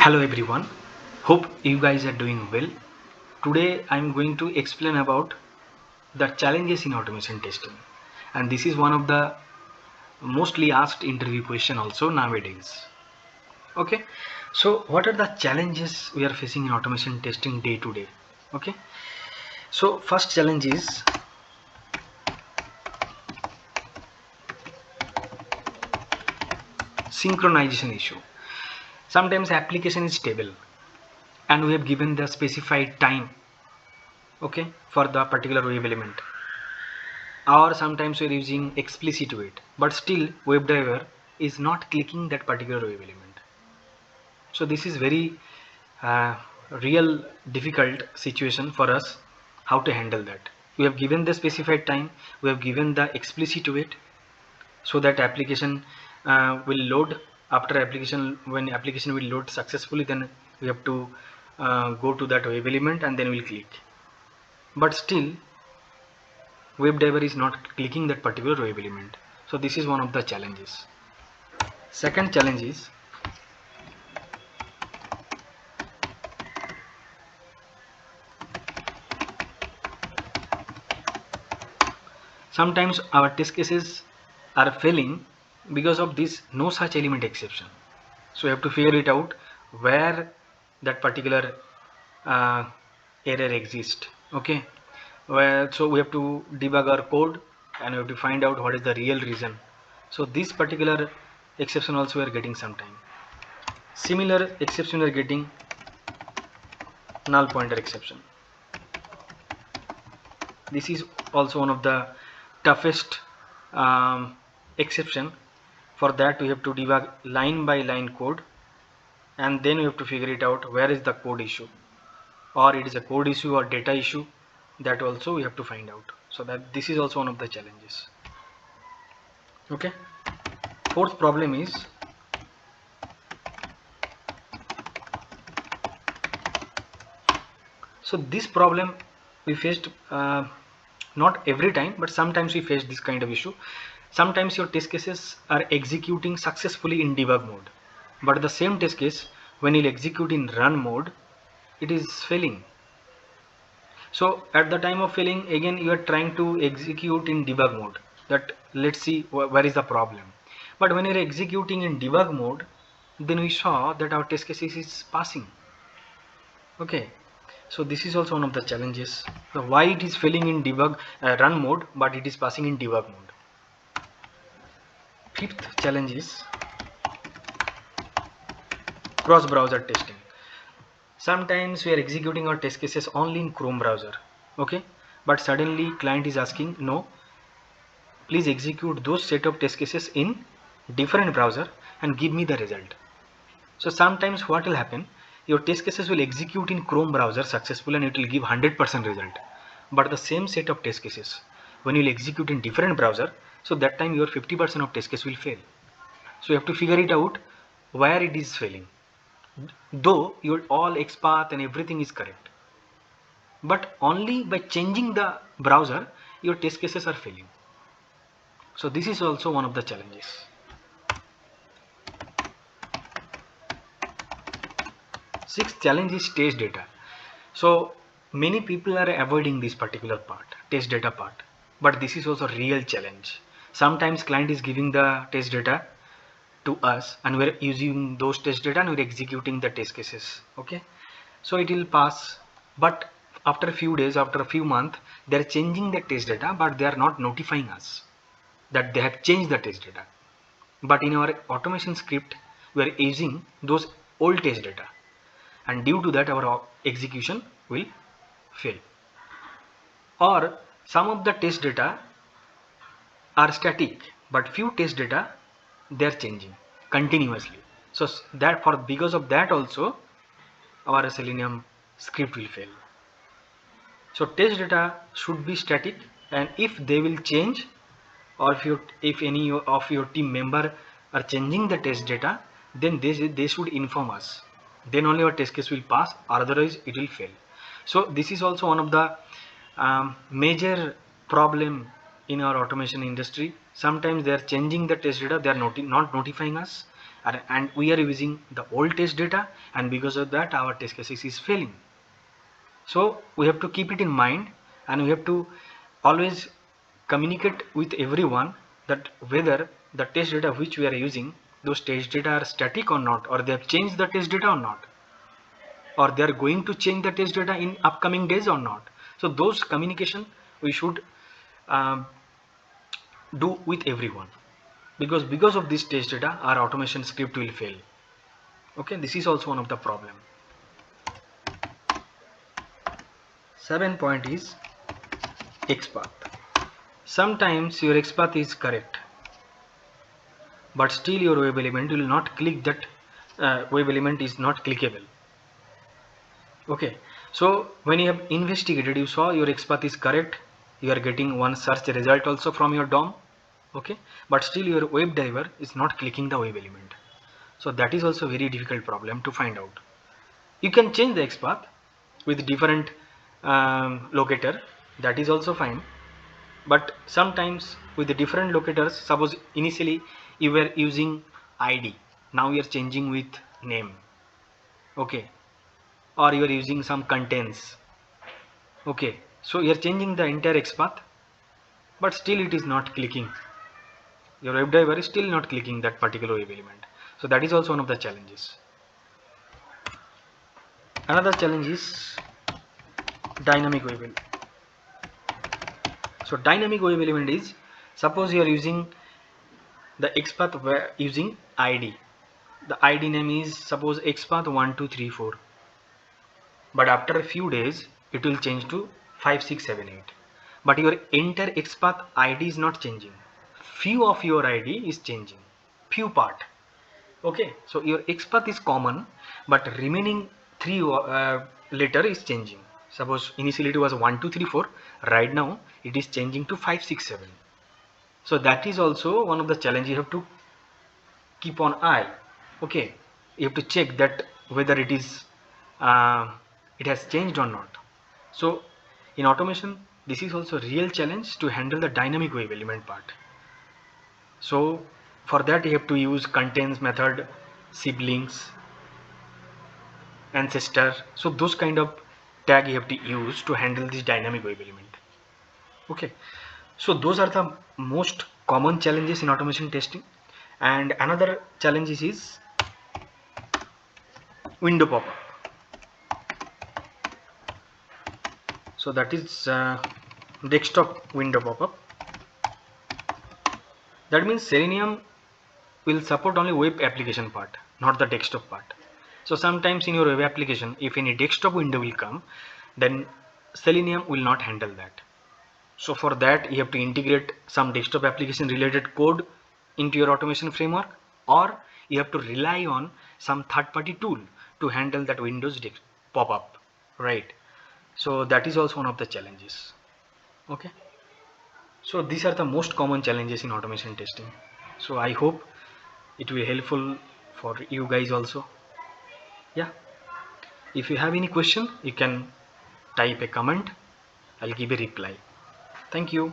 Hello everyone, hope you guys are doing well. Today I'm going to explain about the challenges in automation testing, and this is one of the mostly asked interview question also nowadays. Okay, so what are the challenges we are facing in automation testing day to day? Okay, so first challenge is synchronization issue. Sometimes application is stable and we have given the specified time, okay, for the particular web element, or sometimes we're using explicit wait, but still WebDriver is not clicking that particular web element. So this is very uh, real difficult situation for us. How to handle that? We have given the specified time, we have given the explicit wait, so that application will load. After application, when application will load successfully, then we have to go to that web element and then we'll click, but still WebDriver is not clicking that particular web element. So this is one of the challenges. Second challenge is sometimes our test cases are failing because of this no such element exception. So we have to figure it out where that particular uh, error exists. Okay, so we have to debug our code and we have to find out what is the real reason. So this particular exception also we are getting sometime. Similar exception we are getting null pointer exception. This is also one of the toughest exception. For that we have to debug line by line code, and then we have to figure it out where is the code issue, or it is a code issue or data issue. That also we have to find out. So that this is also one of the challenges. Okay, fourth problem is so this problem we faced not every time, but sometimes we face this kind of issue. Sometimes your test cases are executing successfully in debug mode, but the same test case when you execute in run mode, it is failing. So at the time of failing, again you are trying to execute in debug mode, that let's see where is the problem. But when you are executing in debug mode, then we saw that our test cases is passing. Okay, so this is also one of the challenges, why it is failing in debug run mode but it is passing in debug mode. Fifth challenge is cross browser testing. Sometimes we are executing our test cases only in Chrome browser, okay, but suddenly client is asking, no, please execute those set of test cases in different browser and give me the result. So sometimes what will happen, your test cases will execute in Chrome browser successfully and it will give 100% result, but the same set of test cases when you will execute in different browser, so that time your 50% of test case will fail. So you have to figure it out where it is failing, though your all XPath and everything is correct, but only by changing the browser your test cases are failing. So this is also one of the challenges. Sixth challenge is test data. So many people are avoiding this particular part, test data part, but this is also a real challenge. Sometimes client is giving the test data to us and we're using those test data and we're executing the test cases. Okay, so it will pass, but after a few days, after a few months, they're changing the test data, but they are not notifying us that they have changed the test data. But in our automation script, we are using those old test data, and due to that our execution will fail. Or some of the test data are static, but few test data they are changing continuously. So that for because of that also our Selenium script will fail. So test data should be static, and if they will change, or if any of your team member are changing the test data, then they should inform us. Then only our test case will pass, otherwise it will fail. So this is also one of the major problem in our automation industry. Sometimes they are changing the test data, they are not notifying us, and we are using the old test data, and because of that our test cases is failing. So we have to keep it in mind, and we have to always communicate with everyone that whether the test data which we are using, those test data are static or not, or they have changed the test data or not, or they are going to change the test data in upcoming days or not. So those communication we should um, do with everyone, because of this test data our automation script will fail. Okay, this is also one of the problem. 7 point is XPath. Sometimes your XPath is correct, but still your web element will not click that web element is not clickable. Okay, so when you have investigated, you saw your XPath is correct, you are getting one search result also from your DOM. Okay, but still your web driver is not clicking the web element. So that is also very difficult problem to find out. You can change the XPath with different locator, that is also fine, but sometimes with the different locators, suppose initially you were using ID, now you are changing with name. Okay, or you are using some contents. Okay, so you are changing the entire XPath, but still it is not clicking, your web driver is still not clicking that particular web element. So that is also one of the challenges. Another challenge is dynamic web element. So dynamic web element is, suppose you are using the XPath using ID. The ID name is suppose XPath1234, but after a few days it will change to 5678. But your entire XPath ID is not changing. Few of your ID is changing. Few part. Okay, so your XPath is common, but remaining three letter is changing. Suppose initially it was 1234, right now it is changing to 567. So that is also one of the challenge you have to keep on eye. Okay, you have to check that whether it is it has changed or not. So in automation this is also real challenge to handle the dynamic web element part. So for that you have to use contains method, siblings, ancestor. So those kind of tag you have to use to handle this dynamic web element. Okay, so those are the most common challenges in automation testing. And another challenge is window pop-up. So that is desktop window pop-up. That means Selenium will support only web application part, not the desktop part. So sometimes in your web application, if any desktop window will come, then Selenium will not handle that. So for that you have to integrate some desktop application related code into your automation framework, or you have to rely on some third-party tool to handle that Windows pop-up, right? So that is also one of the challenges. Okay, so these are the most common challenges in automation testing. So I hope it will be helpful for you guys also. Yeah, if you have any question you can type a comment, I'll give a reply. Thank you.